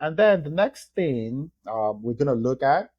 And then the next thing we're going to look at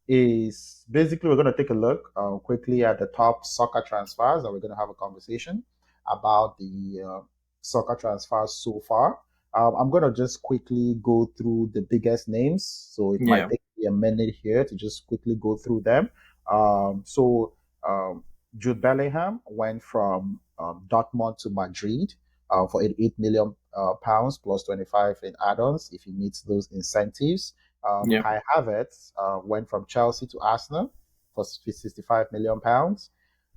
is basically we're going to take a look quickly at the top soccer transfers, and we're going to have a conversation about the soccer transfers so far. I'm going to just quickly go through the biggest names, so it might Yeah. take me a minute here to just quickly go through them. So Jude Bellingham went from Dortmund to Madrid for 88 million pounds plus 25 in add-ons if he meets those incentives. Yeah. Kai Havertz went from Chelsea to Arsenal for 65 million pounds.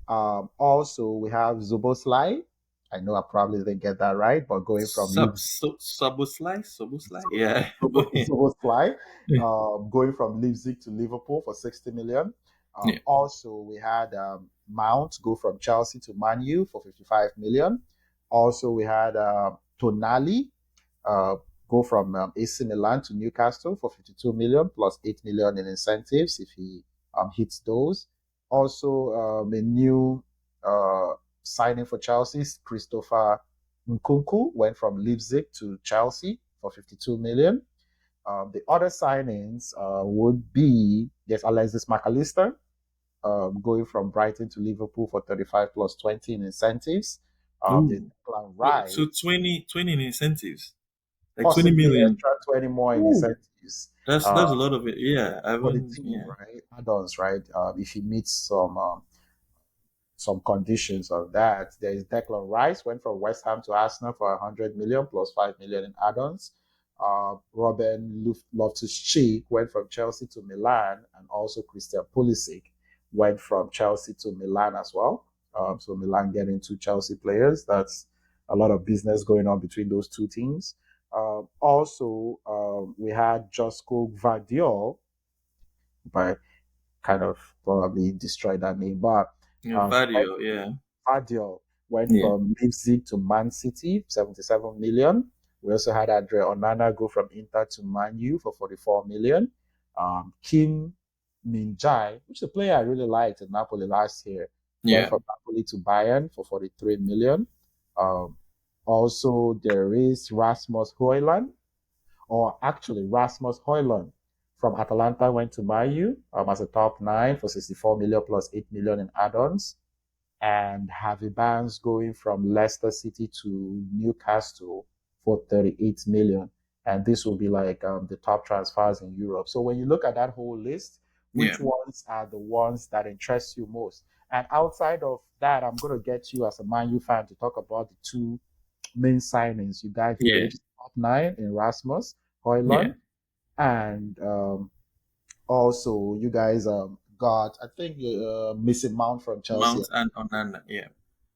Also, we have Zuboslai. I know I probably didn't get that right, but going from Soboslai. Yeah. Zuboslai, going from Leipzig to Liverpool for 60 million. Yeah. Also, we had Mount go from Chelsea to Man U for 55 million. Also, we had Tonali uh, go from AC Milan to Newcastle for 52 million plus 8 million in incentives if he hits those. Also, a new uh, signing for Chelsea, Christopher Nkunku went from Leipzig to Chelsea for 52 million. The other signings would be there's Alexis McAllister going from Brighton to Liverpool for 35 plus 20 in incentives. There's Ooh. Declan So Rice, 20 in incentives, like 20 possibly million. extra 20 more in Ooh. incentives That's a lot of it. Yeah. I for the haven't. team, Yeah. right? Add-ons, right? If he meets some conditions of that. There is Declan Rice went from West Ham to Arsenal for 100 million plus 5 million in add-ons. Robin Loftus-Cheek went from Chelsea to Milan, and also Christian Pulisic went from Chelsea to Milan as well. So Milan getting two Chelsea players. That's a lot of business going on between those two teams. Also, we had Josko Vardiol, but kind of probably destroyed that name. But Yeah. Vario. Yeah. Vardiol went Yeah. from Leipzig to Man City, 77 million. We also had Andre Onana go from Inter to Man U for 44 million. Kim Min-jae, which is a player I really liked in Napoli last year, went Yeah. from Napoli to Bayern for 43 million. Um, Also, there is Rasmus Højlund, or actually Rasmus Højlund from Atalanta went to Man U as a top nine for 64 million plus 8 million in add-ons, and Harvey Barnes going from Leicester City to Newcastle for 38 million. And this will be like the top transfers in Europe. So when you look at that whole list, Yeah. which ones are the ones that interest you most? And outside of that, I'm going to get you as a Man U fan to talk about the two main signings you got here, Yeah. which is top nine in Rasmus Yeah. Højlund, and also you guys got I think missing Mount from Chelsea. Mount and Onana. Yeah.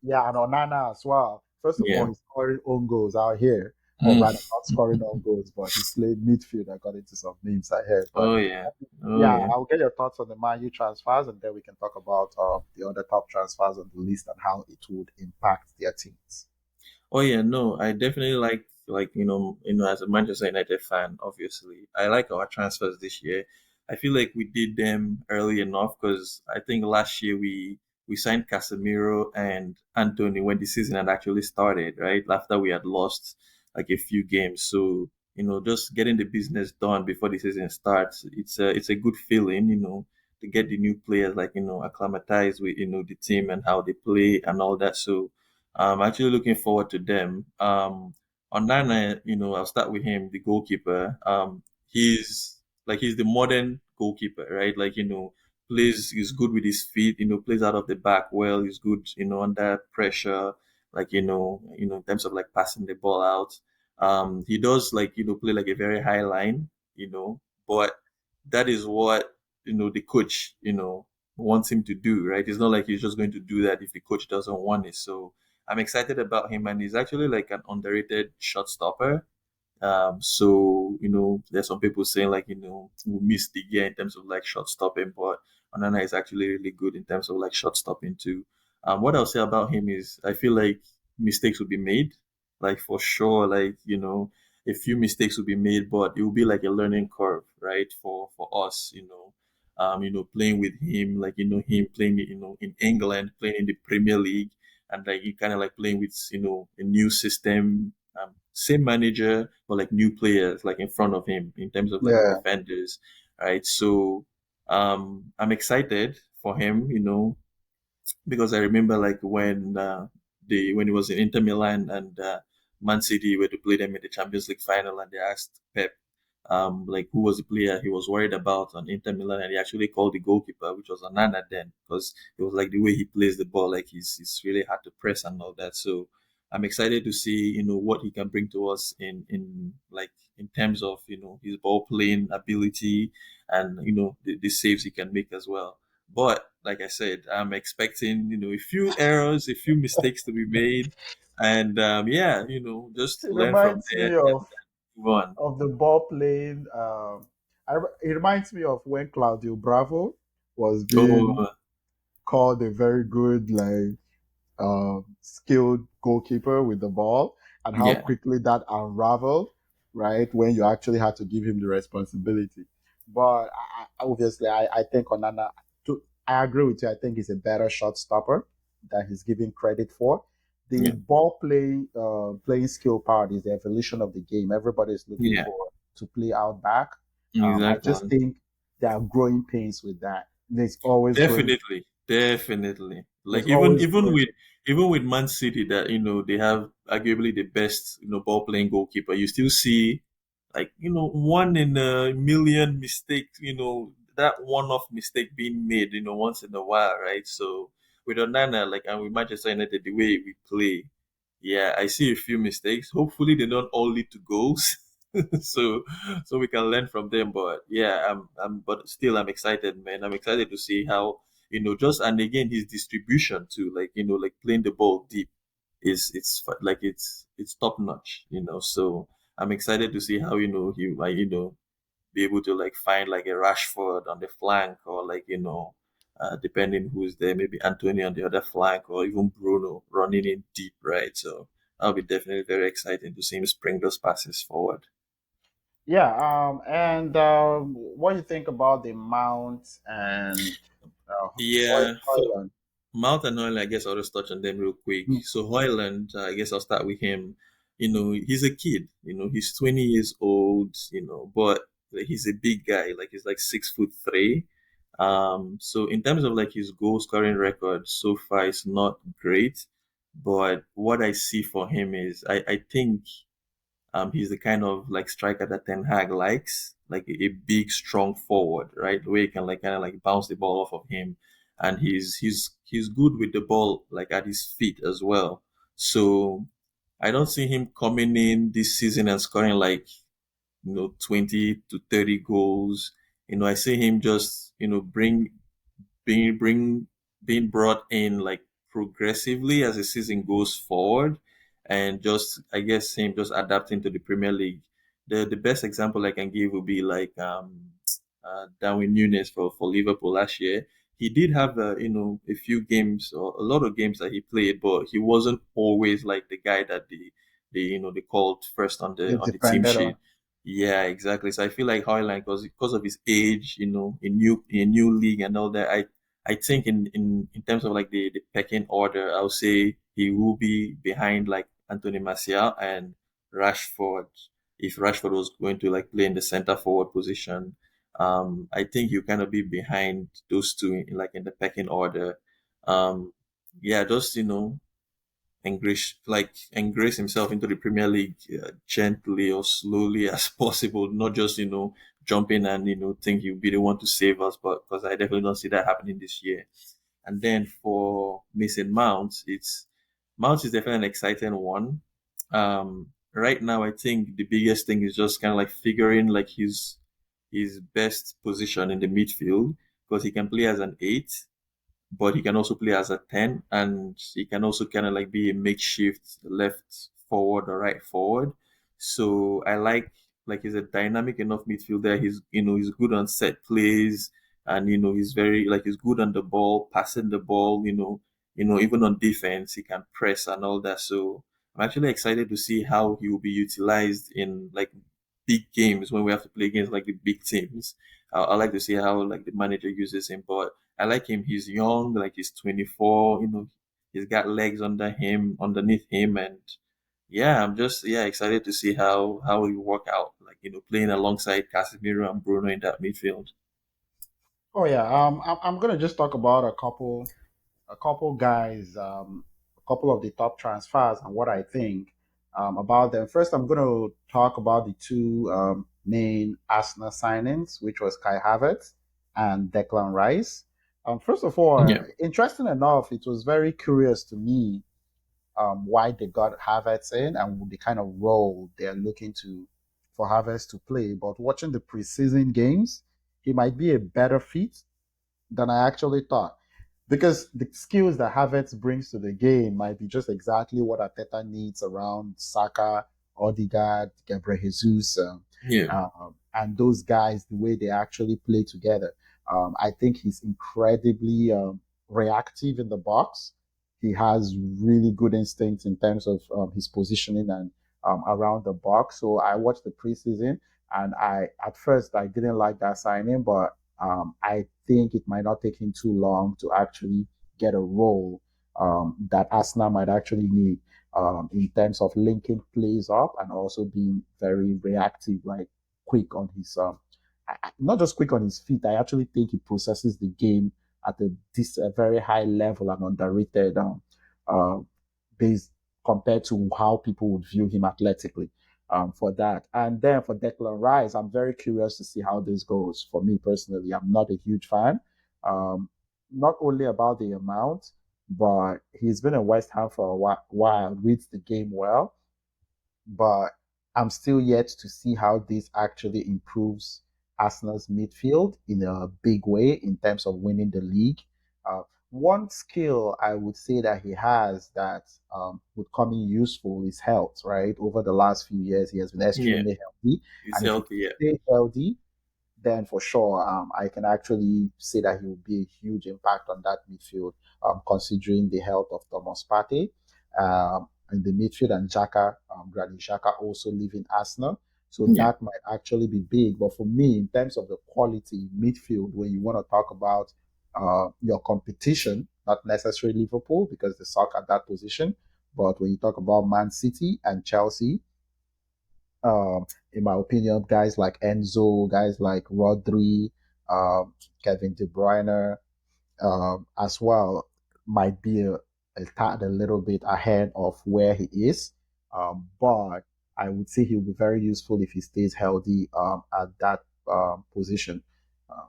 Yeah, and Onana as well. First of all, Yeah. he's scoring own goals out here, or Mm. rather not scoring own goals, but he played midfield. I got into some names ahead. But Oh yeah. Oh yeah, yeah. I'll get your thoughts on the Man U transfers, and then we can talk about the other top transfers on the list and how it would impact their teams. Oh yeah, no, I definitely like as a Manchester United fan, obviously, I like our transfers this year. I feel like we did them early enough because I think last year we signed Casemiro and Anthony when the season had actually started, right? After we had lost like a few games. So, just getting the business done before the season starts, it's a good feeling, to get the new players like, acclimatized with, the team and how they play and all that. So I'm actually looking forward to them. On Nana, I'll start with him, the goalkeeper. He's the modern goalkeeper, right? Like, plays he's good with his feet, plays out of the back well, he's good, under pressure, like, in terms of like passing the ball out. He does like, play like a very high line, but that is what, the coach, wants him to do, right? It's not like he's just going to do that if the coach doesn't want it. So I'm excited about him, and he's actually like an underrated shot stopper. So there's some people saying like we missed the year in terms of like shot stopping, but Onana is actually really good in terms of like shot stopping too. What I'll say about him is I feel like mistakes will be made, like for sure, like a few mistakes will be made, but it will be like a learning curve, right? For us, playing with him, like him playing, in England, playing in the Premier League, and like he kind of like playing with a new system. same manager, but like new players like in front of him in terms of like Yeah. defenders, right? So I'm excited for him, because I remember like when he was in Inter Milan and Man City were to play them in the Champions League final, and they asked Pep like who was the player he was worried about on Inter Milan, and he actually called the goalkeeper, which was Onana then, because it was like the way he plays the ball, like he's really hard to press and all that. So I'm excited to see what he can bring to us in like in terms of his ball playing ability and the saves he can make as well. But like I said, I'm expecting, a few errors, a few mistakes to be made, and yeah, just It learn from reminds there me and move on. of the ball playing. It reminds me of when Claudio Bravo was being Oh, called a very good, like, skilled goalkeeper with the ball, and how yeah, quickly that unraveled, right? When you actually had to give him the responsibility. But obviously, I think Onana, I agree with you. I think he's a better shot stopper than he's given credit for. The yeah, ball playing skill part is the evolution of the game. Everybody is looking yeah, for to play out back. I just exactly. think there are growing pains with that. There's always growing. Definitely, definitely. Like There's even always even growing. with even with Man City, that they have arguably the best ball playing goalkeeper, you still see like one in a million mistake. That one off mistake being made once in a while, right? So with Onana, like, and with Manchester United, the way we play, yeah, I see a few mistakes. Hopefully, they don't all lead to goals. so so we can learn from them. But yeah, but still I'm excited, man. I'm excited to see how just, and again, his distribution too, like like playing the ball deep is like it's top notch. So I'm excited to see how he like be able to like find like a Rashford on the flank, or like depending who's there, maybe Antonio on the other flank, or even Bruno running in deep, right? So that'll be definitely very exciting to see him spring those passes forward. Yeah, and what do you think about the Mount and Yeah, for Hoyland? Mount and Hoyland, I guess I'll just touch on them real quick. Mm. So Hoyland, I guess I'll start with him. He's a kid. He's 20 years old. But like, he's a big guy. Like he's like 6'3". So in terms of like his goal scoring record so far, it's not great. But what I see for him is, I think he's the kind of like striker that Ten Hag likes, like a big, strong forward, right? Where you can like kind of like bounce the ball off of him, and he's good with the ball like at his feet as well. So I don't see him coming in this season and scoring like 20 to 30 goals. I see him just being being brought in like progressively as the season goes forward, and just I guess him just adapting to the Premier League. The best example I can give would be like Darwin Nunes for Liverpool last year. He did have a few games or a lot of games that he played, but he wasn't always like the guy that they called first on They the team depended on. sheet. Yeah, exactly. So I feel like Hoyland, because of his age, in new league and all that, I think in terms of like the pecking order, I'll say he will be behind like Anthony Martial and Rashford. If Rashford was going to like play in the center forward position, I think he'll kind of be behind those two like in the pecking order. Um, yeah, just engrace himself into the Premier League gently or slowly as possible, not just jump in and think he'll be the one to save us, but because I definitely don't see that happening this year. And then for Mason Mount, Mount is definitely an exciting one. Right now, I think the biggest thing is just kind of like figuring like his best position in the midfield, because he can play as an eight, but he can also play as a 10, and he can also kind of like be a makeshift left forward or right forward. So I like he's a dynamic enough midfielder. He's good on set plays, and he's very like he's good on the ball, passing the ball, even on defense he can press and all that. So I'm actually excited to see how he will be utilized in like big games when we have to play against like the big teams. I like to see how like the manager uses him. But I like him. He's young, like he's 24. He's got legs underneath him, and yeah, I'm just excited to see how it work out. Like playing alongside Casemiro and Bruno in that midfield. Oh yeah, I'm gonna just talk about a couple guys, a couple of the top transfers and what I think about them. First, I'm going to talk about the two main Arsenal signings, which was Kai Havertz and Declan Rice. First of all, Yeah, interesting enough, it was very curious to me why they got Havertz in and the kind of role they're looking to for Havertz to play. But watching the preseason games, he might be a better fit than I actually thought. Because the skills that Havertz brings to the game might be just exactly what Ateta needs around Saka, Odegaard, Gabriel Jesus, yeah, and those guys, the way they actually play together. I think he's incredibly reactive in the box. He has really good instincts in terms of his positioning and around the box. So I watched the preseason, and at first I didn't like that signing, but I think it might not take him too long to actually get a role that Arsenal might actually need in terms of linking plays up and also being very reactive, like quick on his not just quick on his feet. I actually think he processes the game at a very high level and underrated uh, based compared to how people would view him athletically for that. And then for Declan Rice, I'm very curious to see how this goes. For me personally, I'm not a huge fan. Um, not only about the amount, but he's been in West Ham for a while, reads the game well, but I'm still yet to see how this actually improves Arsenal's midfield in a big way in terms of winning the league. One skill I would say that he has that would come in useful is health, right? Over the last few years, he has been yeah. extremely healthy. He's And if he healthy. can Yeah, stay healthy, then for sure, I can actually say that he will be a huge impact on that midfield, considering the health of Thomas Partey in the midfield and Xhaka, Granit Xhaka also leaving Arsenal. So yeah. that might actually be big. But for me, in terms of the quality midfield, when you want to talk about your competition, not necessarily Liverpool because they suck at that position, but when you talk about Man City and Chelsea, in my opinion, guys like Enzo, guys like Rodri, Kevin De Bruyne, as well, might be a tad a little bit ahead of where he is. But I would say he'll be very useful if he stays healthy at that position. Uh,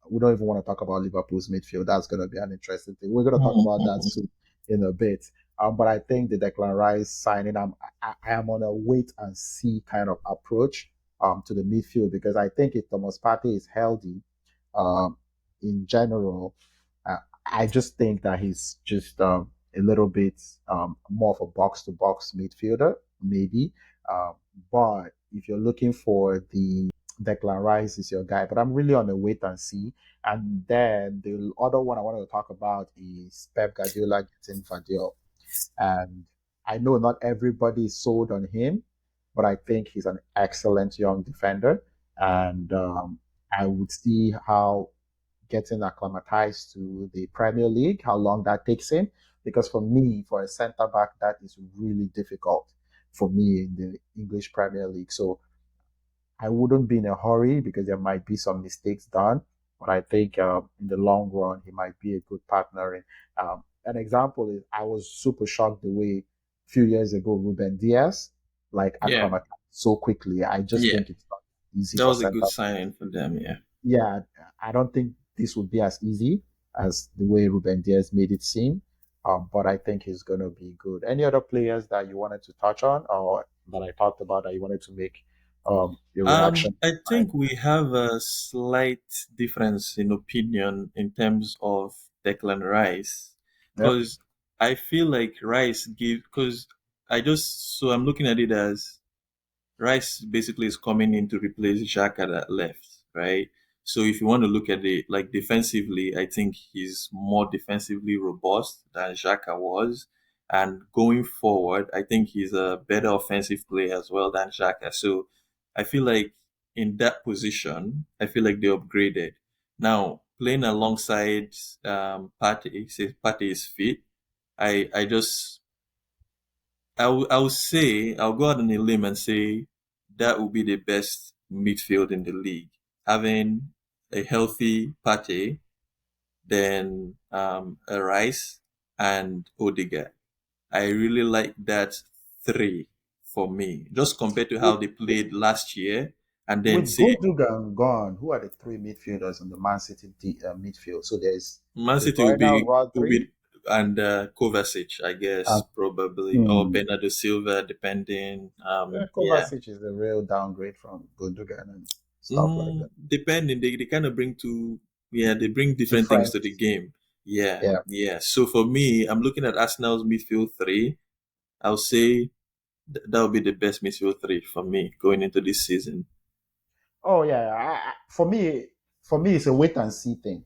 we don't even want to talk about Liverpool's midfield. That's going to be an interesting thing. We're going to talk about that Mhm. soon in a bit. But I think the Declan Rice signing, I am on a wait and see kind of approach to the midfield because I think if Thomas Partey is healthy, um, in general, uh, I just think that he's just a little bit more of a box to box midfielder, maybe. Uh, but if you're looking for the Declan Rice is your guy, but I'm really on the wait and see. And then the other one I wanted to talk about is Pep Guardiola getting Vardiol. And I know not everybody is sold on him, but I think he's an excellent young defender. And I would see how getting acclimatized to the Premier League, how long that takes him. Because for me, for a centre back, that is really difficult for me in the English Premier League. So I wouldn't be in a hurry because there might be some mistakes done. But I think in the long run, he might be a good partner. And an example is I was super shocked the way a few years ago Ruben Diaz like Yeah, acclimatized so quickly. I just yeah. think it's not easy That for was a centre. good signing for them. Yeah. Yeah, I don't think this would be as easy as the way Ruben Diaz made it seem. But I think he's going to be good. Any other players that you wanted to touch on or that I talked about that you wanted to make your reaction? I think we have a slight difference in opinion in terms of Declan Rice, Yep. because I feel like Rice give because I'm looking at it as Rice basically is coming in to replace Xhaka that left, right? So if you want to look at it like defensively, I think he's more defensively robust than Xhaka was. And going forward, I think he's a better offensive player as well than Xhaka. So I feel like in that position, I feel like they upgraded. Now, playing alongside Partey, since Partey is fit, I just I will say I'll go out on a limb and say that will be the best midfield in the league. Having a healthy Partey, then a Rice and Odegaard. I really like that three for me, just compared to how With, they played last year, and then with say Gundogan gone, who are the three midfielders in the Man City midfield? So there's Man De City will Bruyne, be Rodri, and Kovacic, I guess and probably, or hmm, Bernardo Silva, depending. Yeah. Kovacic is a real downgrade from Gundogan and stuff like that. Depending, they kind of bring to yeah, they bring different things Different, to the game. Yeah, yeah. yeah. So for me, I'm looking at Arsenal's midfield three. I'll say that would be the best midfield three for me going into this season. Oh yeah, for me, it's a wait and see thing.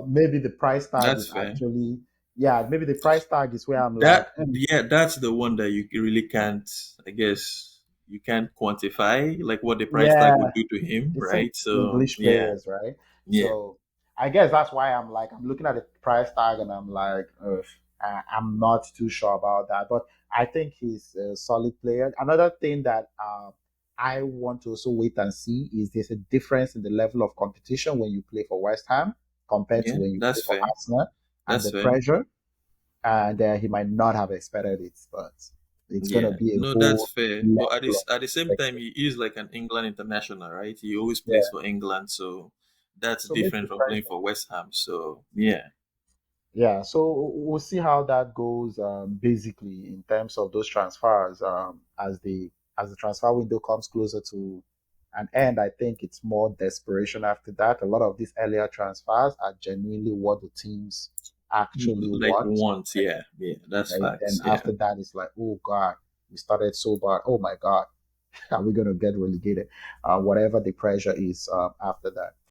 Maybe the price tag That's is fair. actually, yeah, maybe the price tag is where I'm like, That yeah, that's the one that you really can't. I guess you can't quantify like what the price tag yeah, would do to him, it's right? So English yeah, players, right? yeah, So I guess that's why I'm like, I'm looking at the price tag and I'm like, ugh, I'm not too sure about that. But I think he's a solid player. Another thing that I want to also wait and see is there's a difference in the level of competition when you play for West Ham compared to yeah. when you That's play for fair. Arsenal and That's the fair. pressure. And he might not have expected it, but it's going to Yeah, be a no, that's whole fair. But level of at the same time, expectation. he is like an England international, right? He always plays Yeah. for England, so that's So maybe different the from playing pressure. for West Ham. So yeah, Yeah, so we'll see how that goes. Basically, in terms of those transfers, as the transfer window comes closer to an end, I think it's more desperation after that. A lot of these earlier transfers are genuinely what the teams actually like want, once, yeah, yeah, that's right? Then facts. Yeah. after that, it's like, oh God, we started so bad. Oh my God, are we gonna get relegated? Whatever the pressure is after that.